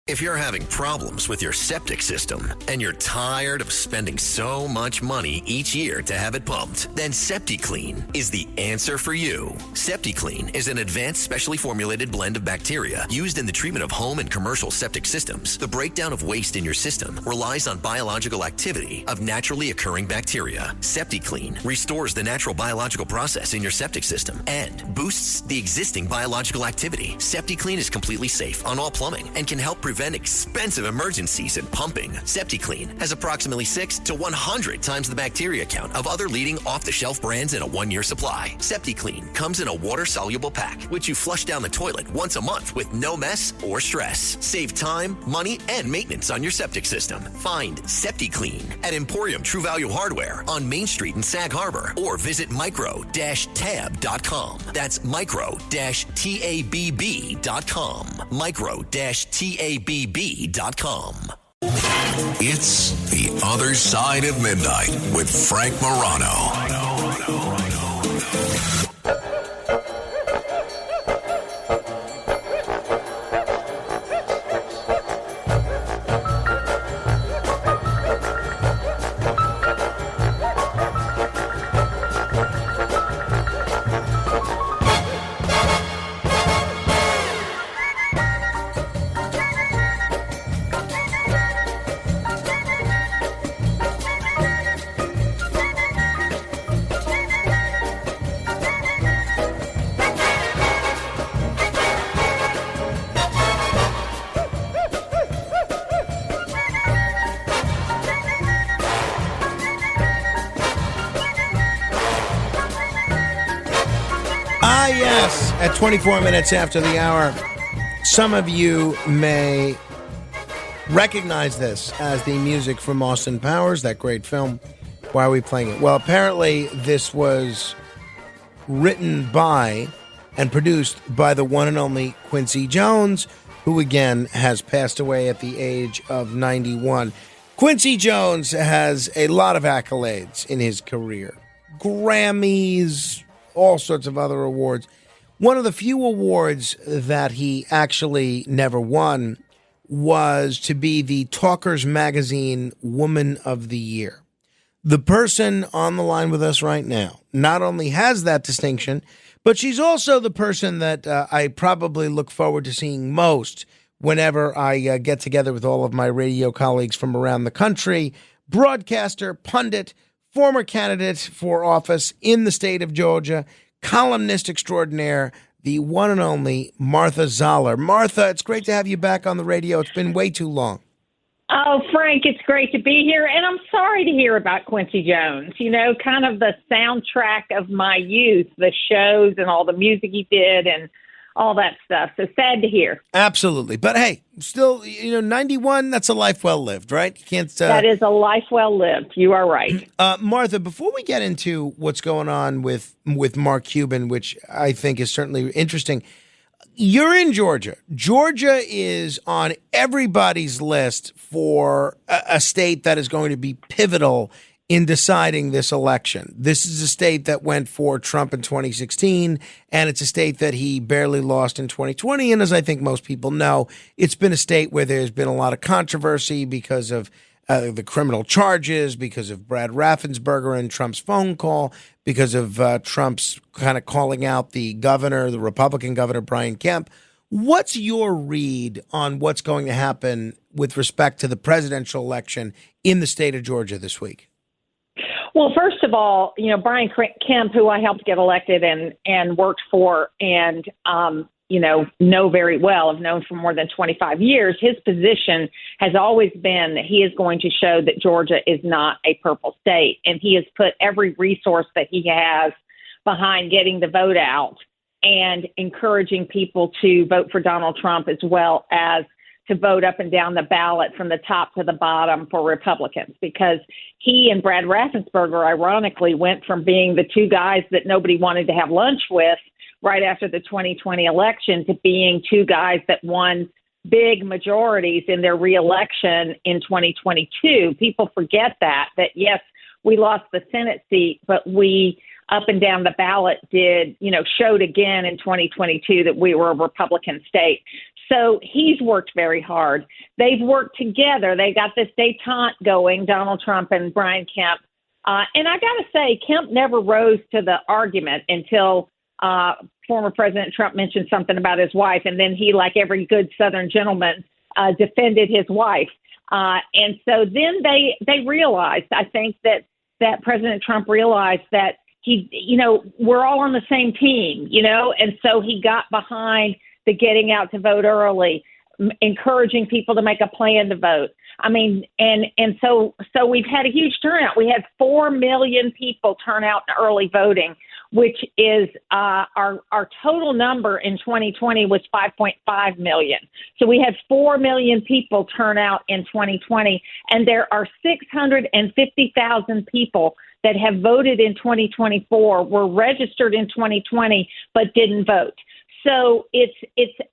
If you're having problems with your septic system and you're tired of spending so much money each year to have it pumped, then SeptiClean is the answer for you. SeptiClean is an advanced specially formulated blend of bacteria used in the treatment of home and commercial septic systems. The breakdown of waste in your system relies on biological activity of naturally occurring bacteria. SeptiClean restores the natural biological process in your septic system and boosts the existing biological activity. SeptiClean is completely safe on all plumbing and can help prevent expensive emergencies in pumping. SeptiClean has approximately 6 to 100 times the bacteria count of other leading off-the-shelf brands in a one-year supply. SeptiClean comes in a water-soluble pack, which you flush down the toilet once a month with no mess or stress. Save time, money, and maintenance on your septic system. Find SeptiClean at Emporium True Value Hardware on Main Street in Sag Harbor or visit micro-tab.com. That's micro-tabb.com. Micro-tabb.com. It's The Other Side of Midnight with Frank Morano. Yes, at 24 minutes after the hour, some of you may recognize this as the music from Austin Powers, that great film. Why are we playing it? Well, apparently this was written by and produced by the one and only Quincy Jones, who again has passed away at the age of 91. Quincy Jones has a lot of accolades in his career. Grammys, all sorts of other awards. One of the few awards that he actually never won was to be the Talkers Magazine Woman of the Year. The person on the line with us right now not only has that distinction, but she's also the person that I probably look forward to seeing most whenever I get together with all of my radio colleagues from around the country. Broadcaster, pundit, former candidate for office in the state of Georgia, columnist extraordinaire, the one and only Martha Zoller. Martha, it's great to have you back on the radio. It's been way too long. Oh, Frank, it's great to be here. And I'm sorry to hear about Quincy Jones, you know, kind of the soundtrack of my youth, the shows and all the music he did and all that stuff. So sad to hear. Absolutely. But hey, still, 91, that's a life well lived, right? You can't. That is a life well lived. You are right. Martha, before we get into what's going on with Mark Cuban, which I think is certainly interesting, you're in Georgia. Georgia is on everybody's list for a state that is going to be pivotal in deciding this election. This is a state that went for Trump in 2016, and it's a state that he barely lost in 2020. And as I think most people know, it's been a state where there's been a lot of controversy because of the criminal charges, because of Brad Raffensperger and Trump's phone call, because of Trump's kind of calling out the governor, the Republican governor, Brian Kemp. What's your read on what's going to happen with respect to the presidential election in the state of Georgia this week? Well, first of all, Brian Kemp, who I helped get elected and worked for and, know very well, have known for more than 25 years, his position has always been that he is going to show that Georgia is not a purple state. And he has put every resource that he has behind getting the vote out and encouraging people to vote for Donald Trump as well as to vote up and down the ballot from the top to the bottom for Republicans, because he and Brad Raffensperger, ironically, went from being the two guys that nobody wanted to have lunch with right after the 2020 election to being two guys that won big majorities in their reelection in 2022. People forget that yes, we lost the Senate seat, but we up and down the ballot showed again in 2022 that we were a Republican state. So he's worked very hard. They've worked together. They got this detente going, Donald Trump and Brian Kemp. And I got to say, Kemp never rose to the argument until former President Trump mentioned something about his wife. And then he, like every good Southern gentleman, defended his wife. And so then they realized, I think that President Trump realized that we're all on the same team, and so he got behind the getting out to vote early, encouraging people to make a plan to vote. I mean, and so we've had a huge turnout. We had 4 million people turn out in early voting, which is our total number in 2020 was 5.5 million. So we had 4 million people turn out in 2020, and there are 650,000 people that have voted in 2024, were registered in 2020, but didn't vote. So it's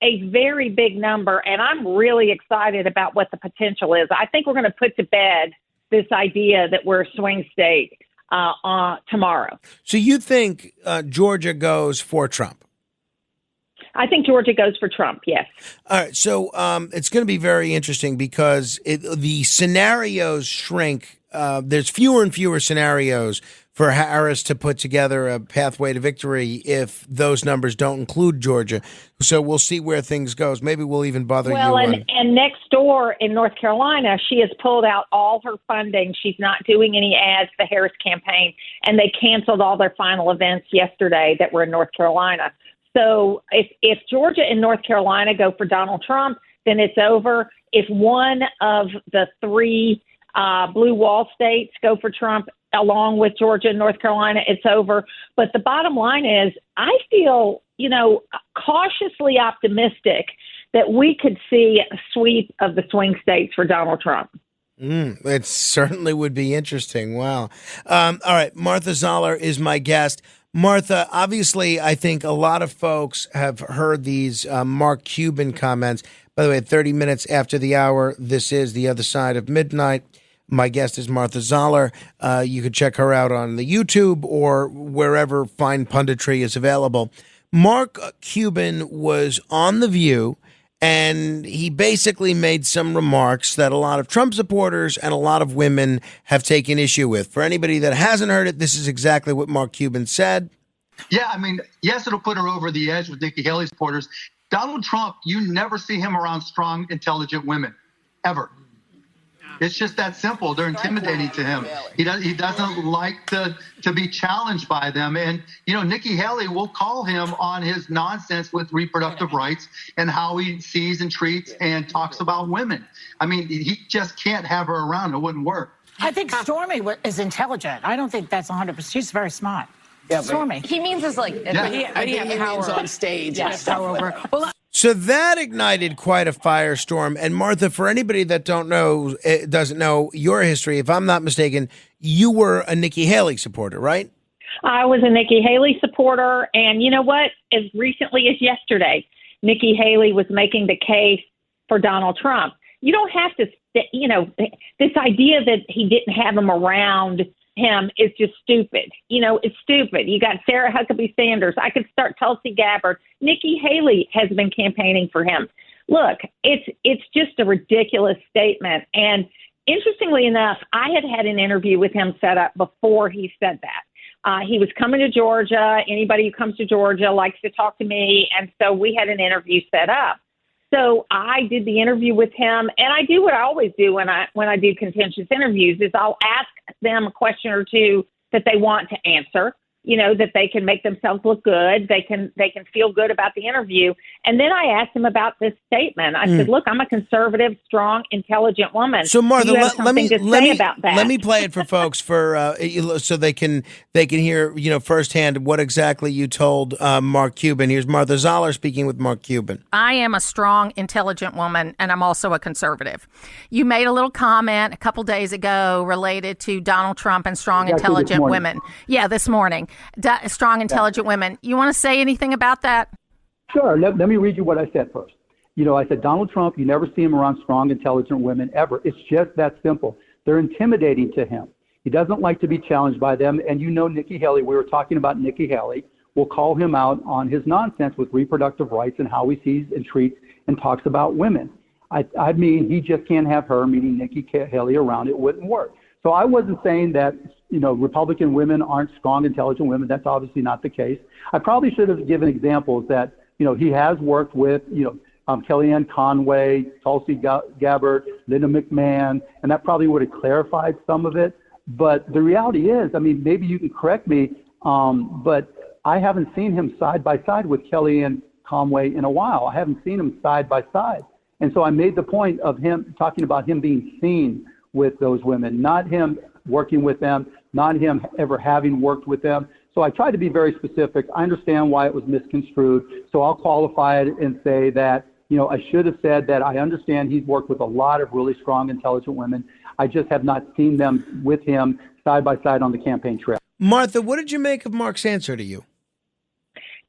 a very big number, and I'm really excited about what the potential is. I think we're going to put to bed this idea that we're a swing state tomorrow. So you think Georgia goes for Trump? I think Georgia goes for Trump, yes. All right, so it's going to be very interesting because the scenarios shrink. There's fewer and fewer scenarios for Harris to put together a pathway to victory if those numbers don't include Georgia. So we'll see where things goes. Maybe we'll even bother you. Well, and next door in North Carolina, she has pulled out all her funding. She's not doing any ads, the Harris campaign, and they canceled all their final events yesterday that were in North Carolina. So if Georgia and North Carolina go for Donald Trump, then it's over. If one of the three blue wall states go for Trump, along with Georgia and North Carolina, it's over. But the bottom line is, I feel, cautiously optimistic that we could see a sweep of the swing states for Donald Trump. It certainly would be interesting. Wow. All right. Martha Zoller is my guest. Martha, obviously, I think a lot of folks have heard these Mark Cuban comments. By the way, 30 minutes after the hour, this is The Other Side of Midnight. My guest is Martha Zoller. You could check her out on the YouTube or wherever fine punditry is available. Mark Cuban was on The View, and he basically made some remarks that a lot of Trump supporters and a lot of women have taken issue with. For anybody that hasn't heard it, this is exactly what Mark Cuban said. Yeah, I mean, yes, it'll put her over the edge with Nikki Haley supporters. Donald Trump, you never see him around strong, intelligent women, ever. It's just that simple. They're intimidating to him. He doesn't like to be challenged by them. And, Nikki Haley will call him on his nonsense with reproductive rights and how he sees and treats and talks about women. I mean, he just can't have her around. It wouldn't work. I think Stormy is intelligent. I don't think that's 100%. She's very smart. Yeah, Stormy. He means is like, Yeah. he means on stage. Yeah, power over. Well, So that ignited quite a firestorm. And Martha, for anybody that doesn't know your history, if I'm not mistaken, you were a Nikki Haley supporter, right? I was a Nikki Haley supporter, and you know what? As recently as yesterday, Nikki Haley was making the case for Donald Trump. You don't have to, this idea that he didn't have him around him is just stupid. It's stupid. You got Sarah Huckabee Sanders. I could start Tulsi Gabbard. Nikki Haley has been campaigning for him. Look, it's just a ridiculous statement. And interestingly enough, I had an interview with him set up before he said that. He was coming to Georgia. Anybody who comes to Georgia likes to talk to me. And so we had an interview set up. So I did the interview with him, and I do what I always do when I do contentious interviews is I'll ask them a question or two that they want to answer, that they can make themselves look good. They can feel good about the interview. And then I asked him about this statement. I said, look, I'm a conservative, strong, intelligent woman. So Martha, let me play it for folks so they can hear, firsthand what exactly you told Mark Cuban. Here's Martha Zoller speaking with Mark Cuban. I am a strong, intelligent woman, and I'm also a conservative. You made a little comment a couple days ago related to Donald Trump and strong, intelligent women. Yeah, this morning. Strong, intelligent women. You want to say anything about that? Sure. Let me read you what I said first. I said, Donald Trump, you never see him around strong, intelligent women ever. It's just that simple. They're intimidating to him. He doesn't like to be challenged by them. And Nikki Haley, we were talking about Nikki Haley. will call him out on his nonsense with reproductive rights and how he sees and treats and talks about women. I mean, he just can't have her, meaning Nikki Haley, around. It wouldn't work. So I wasn't saying that, Republican women aren't strong, intelligent women. That's obviously not the case. I probably should have given examples that, he has worked with, Kellyanne Conway, Tulsi Gabbard, Linda McMahon, and that probably would have clarified some of it. But the reality is, I mean, maybe you can correct me, but I haven't seen him side by side with Kellyanne Conway in a while. I haven't seen him side by side. And so I made the point of him talking about him being seen with those women, not him working with them, not him ever having worked with them. So I tried to be very specific. I understand why it was misconstrued. So I'll qualify it and say that, I should have said that I understand he's worked with a lot of really strong, intelligent women. I just have not seen them with him side by side on the campaign trail. Martha, what did you make of Mark's answer to you?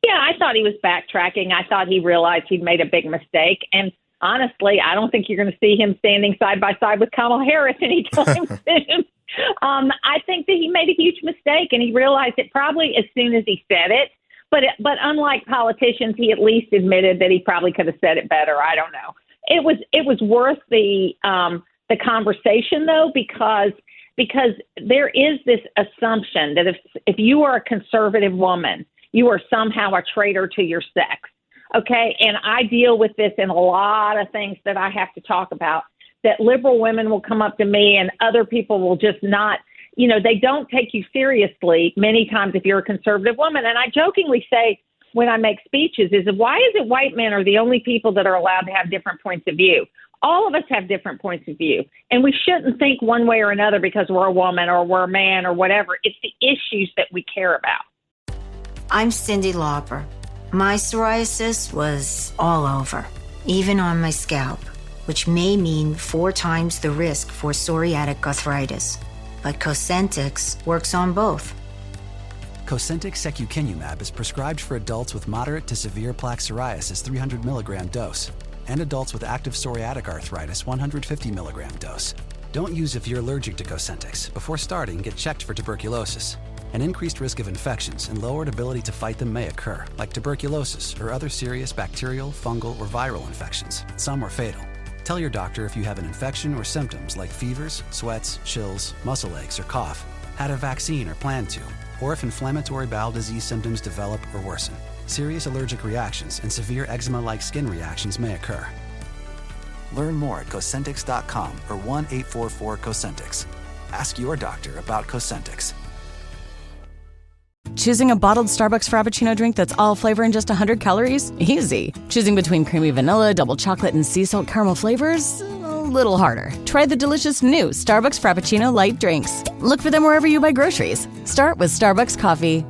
Yeah, I thought he was backtracking. I thought he realized he'd made a big mistake. And honestly, I don't think you're going to see him standing side by side with Kamala Harris anytime soon. I think that he made a huge mistake, and he realized it probably as soon as he said it. But unlike politicians, he at least admitted that he probably could have said it better. I don't know. It was worth the conversation, though, because there is this assumption that if you are a conservative woman, you are somehow a traitor to your sex. Okay. And I deal with this in a lot of things that I have to talk about, that liberal women will come up to me and other people will just not, they don't take you seriously many times if you're a conservative woman. And I jokingly say when I make speeches is, why is it white men are the only people that are allowed to have different points of view? All of us have different points of view, and we shouldn't think one way or another because we're a woman or we're a man or whatever. It's the issues that we care about. I'm Cindy Lauper. My psoriasis was all over, even on my scalp, which may mean 4 times the risk for psoriatic arthritis. But Cosentyx works on both. Cosentyx secukinumab is prescribed for adults with moderate to severe plaque psoriasis 300 milligram dose and adults with active psoriatic arthritis 150 milligram dose. Don't use if you're allergic to Cosentyx. Before starting, get checked for tuberculosis. An increased risk of infections and lowered ability to fight them may occur, like tuberculosis or other serious bacterial, fungal, or viral infections. Some are fatal. Tell your doctor if you have an infection or symptoms like fevers, sweats, chills, muscle aches, or cough, had a vaccine or plan to, or if inflammatory bowel disease symptoms develop or worsen. Serious allergic reactions and severe eczema-like skin reactions may occur. Learn more at Cosentyx.com or 1-844-COSENTYX. Ask your doctor about Cosentyx. Choosing a bottled Starbucks Frappuccino drink that's all flavor and just 100 calories? Easy. Choosing between creamy vanilla, double chocolate, and sea salt caramel flavors? A little harder. Try the delicious new Starbucks Frappuccino light drinks. Look for them wherever you buy groceries. Start with Starbucks coffee.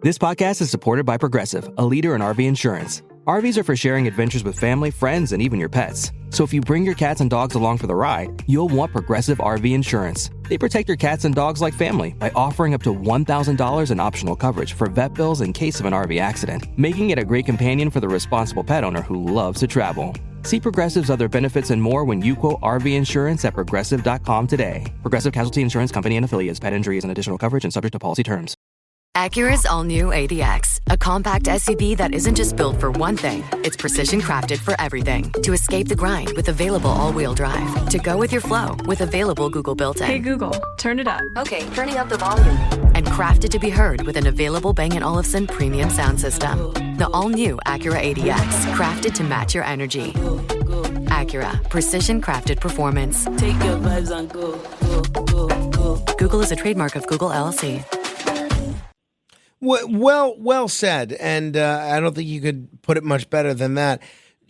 This podcast is supported by Progressive, a leader in RV insurance. RVs are for sharing adventures with family, friends, and even your pets. So if you bring your cats and dogs along for the ride, you'll want Progressive RV insurance. They protect your cats and dogs like family by offering up to $1,000 in optional coverage for vet bills in case of an RV accident, making it a great companion for the responsible pet owner who loves to travel. See Progressive's other benefits and more when you quote RV insurance at Progressive.com today. Progressive Casualty Insurance Company and Affiliates. Pet injury is an additional coverage and subject to policy terms. Acura's all-new ADX, a compact SUV that isn't just built for one thing. It's precision-crafted for everything. To escape the grind with available all-wheel drive. To go with your flow with available Google built-in. Hey Google, turn it up. Okay, turning up the volume. And crafted to be heard with an available Bang & Olufsen premium sound system. The all-new Acura ADX, crafted to match your energy. Acura, precision-crafted performance. Take your vibes and go, go, go, go. Google is a trademark of Google LLC. Well said, and I don't think you could put it much better than that.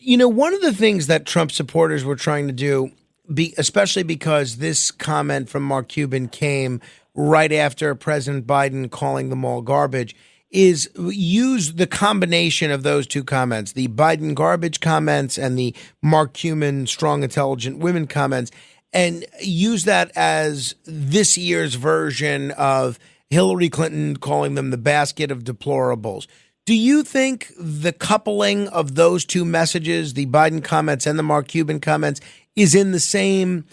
One of the things that Trump supporters were trying to do, especially because this comment from Mark Cuban came right after President Biden calling them all garbage, is use the combination of those two comments, the Biden garbage comments and the Mark Cuban strong, intelligent women comments, and use that as this year's version of Hillary Clinton calling them the basket of deplorables. Do you think the coupling of those two messages, the Biden comments and the Mark Cuban comments, is in the same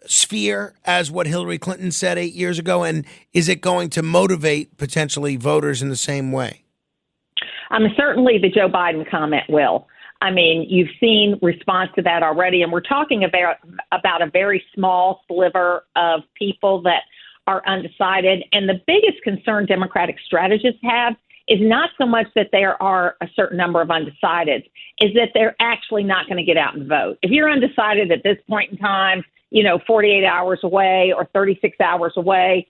sphere as what Hillary Clinton said 8 years ago? And is it going to motivate potentially voters in the same way? Certainly the Joe Biden comment will. I mean, you've seen response to that already, and we're talking about a very small sliver of people that are undecided. And the biggest concern Democratic strategists have is not so much that there are a certain number of undecideds, is that they're actually not going to get out and vote. If you're undecided at this point in time, 48 hours away or 36 hours away,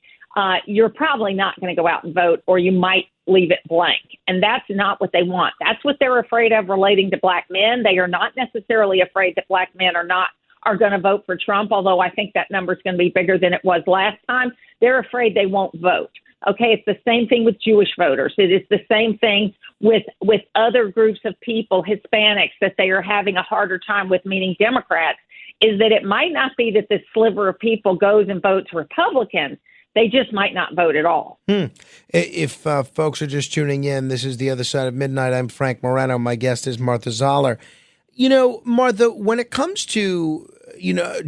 you're probably not going to go out and vote, or you might leave it blank. And that's not what they want. That's what they're afraid of relating to black men. They are not necessarily afraid that black men are going to vote for Trump, although I think that number is going to be bigger than it was last time. They're afraid they won't vote. Okay, it's the same thing with Jewish voters. It is the same thing with other groups of people, Hispanics, that they are having a harder time with, meaning Democrats, is that it might not be that this sliver of people goes and votes Republican. They just might not vote at all. If folks are just tuning in, this is The Other Side of Midnight. I'm Frank Morano. My guest is Martha Zoller. Martha, when it comes to,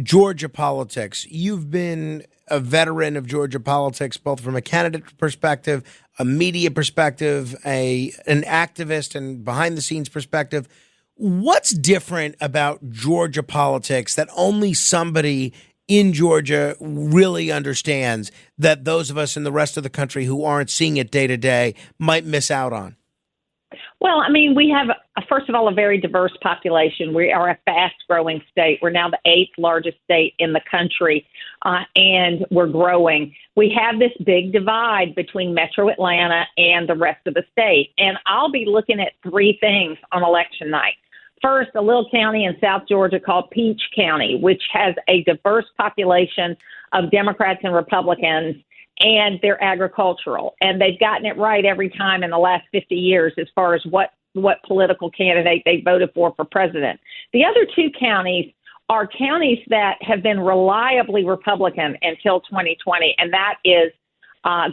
Georgia politics, you've been a veteran of Georgia politics, both from a candidate perspective, a media perspective, an activist and behind the scenes perspective. What's different about Georgia politics that only somebody in Georgia really understands that those of us in the rest of the country who aren't seeing it day to day might miss out on? Well, I mean, we have, first of all, a very diverse population. We are a fast-growing state. We're now the 8th largest state in the country, and we're growing. We have this big divide between Metro Atlanta and the rest of the state, and I'll be looking at 3 things on election night. First, a little county in South Georgia called Peach County, which has a diverse population of Democrats and Republicans, and they're agricultural. And they've gotten it right every time in the last 50 years as far as what political candidate they voted for president. The other 2 counties are counties that have been reliably Republican until 2020, and that is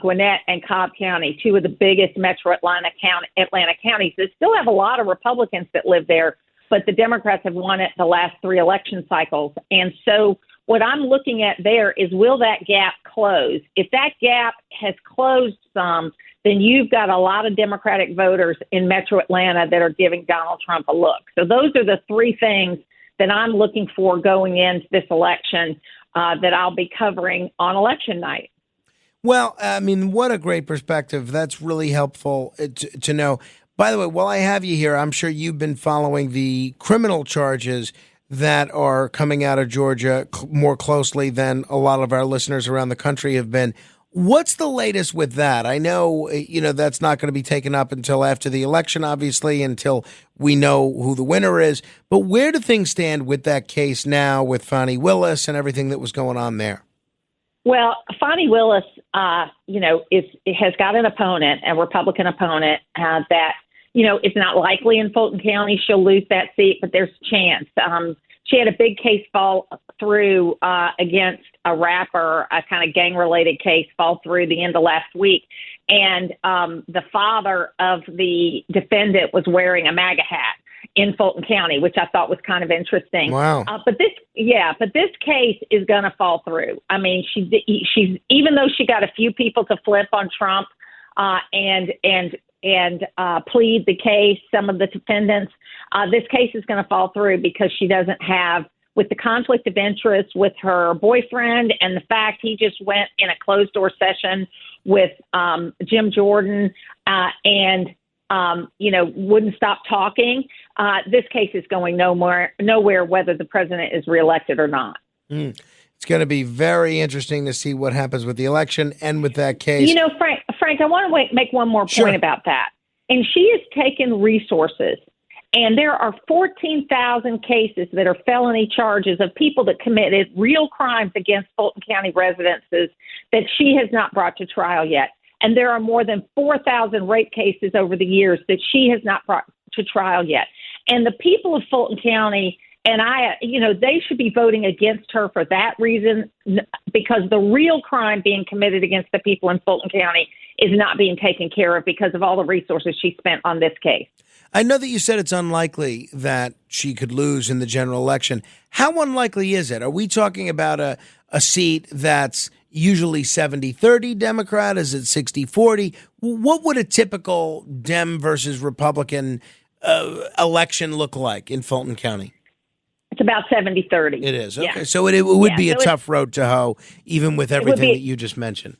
Gwinnett and Cobb County, 2 of the biggest metro Atlanta counties. They still have a lot of Republicans that live there, but the Democrats have won it the last 3 election cycles. And so what I'm looking at there is, will that gap close? If that gap has closed some, then you've got a lot of Democratic voters in Metro Atlanta that are giving Donald Trump a look. So those are the 3 things that I'm looking for going into this election that I'll be covering on election night. Well, I mean, what a great perspective. That's really helpful to know. By the way, while I have you here, I'm sure you've been following the criminal charges that are coming out of Georgia more closely than a lot of our listeners around the country have been. What's the latest with that? I know, that's not going to be taken up until after the election, obviously, until we know who the winner is. But where do things stand with that case now with Fani Willis and everything that was going on there? Well, Fani Willis, has got an opponent, a Republican opponent, that, it's not likely in Fulton County she'll lose that seat, but there's a chance. She had a big case fall through against a rapper, a kind of gang-related case fall through the end of last week. And the father of the defendant was wearing a MAGA hat in Fulton County, which I thought was kind of interesting. Wow. But this case is going to fall through. I mean, she's even though she got a few people to flip on Trump and plead the case, some of the defendants, this case is going to fall through because she doesn't have, with the conflict of interest with her boyfriend and the fact he just went in a closed door session with Jim Jordan and wouldn't stop talking. This case is going nowhere, whether the president is reelected or not. It's going to be very interesting to see what happens with the election and with that case. Frank, I want to make one more point about that. And she has taken resources, and there are 14,000 cases that are felony charges of people that committed real crimes against Fulton County residences that she has not brought to trial yet. And there are more than 4,000 rape cases over the years that she has not brought to trial yet. And the people of Fulton County, and they should be voting against her for that reason, because the real crime being committed against the people in Fulton County is not being taken care of because of all the resources she spent on this case. I know that you said it's unlikely that she could lose in the general election. How unlikely is it? Are we talking about a seat that's, usually 70-30 Democrat? Is it 60-40? What would a typical Dem versus Republican election look like in Fulton County? It's about 70-30. It is. Okay. Yeah. So it would be so a tough road to hoe, even with everything that you just mentioned.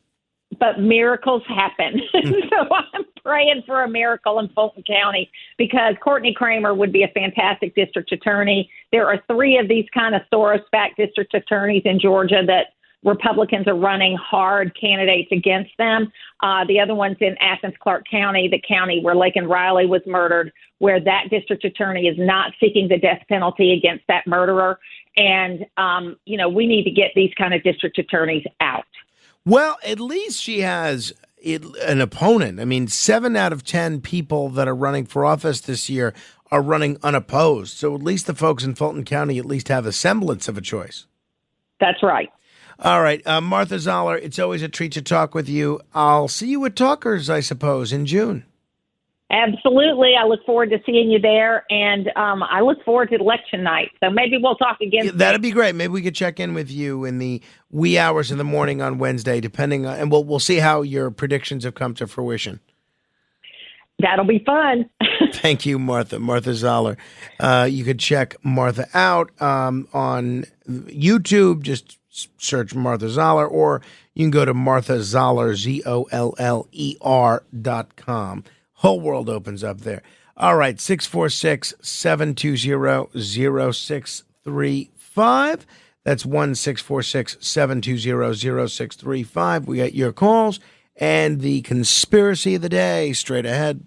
But miracles happen. So I'm praying for a miracle in Fulton County because Courtney Kramer would be a fantastic district attorney. There are 3 of these kind of Soros-backed district attorneys in Georgia that Republicans are running hard candidates against them. The other one's in Athens-Clarke County, the county where Laken Riley was murdered, where that district attorney is not seeking the death penalty against that murderer. And, we need to get these kind of district attorneys out. Well, at least she has an opponent. I mean, 7 out of 10 people that are running for office this year are running unopposed. So at least the folks in Fulton County at least have a semblance of a choice. That's right. All right. Martha Zoller, it's always a treat to talk with you. I'll see you at Talkers, I suppose, in June. Absolutely. I look forward to seeing you there, and I look forward to election night. So maybe we'll talk again. Yeah, that'd be great. Maybe we could check in with you in the wee hours in the morning on Wednesday, depending on, and we'll see how your predictions have come to fruition. That'll be fun. Thank you, Martha. Martha Zoller. You could check Martha out on YouTube. Just search Martha Zoller, or you can go to Martha Zoller, ZOLLER.com. Whole world opens up there. All right, 646-720-0635. That's 1-646-720-0635. We got your calls and the conspiracy of the day straight ahead.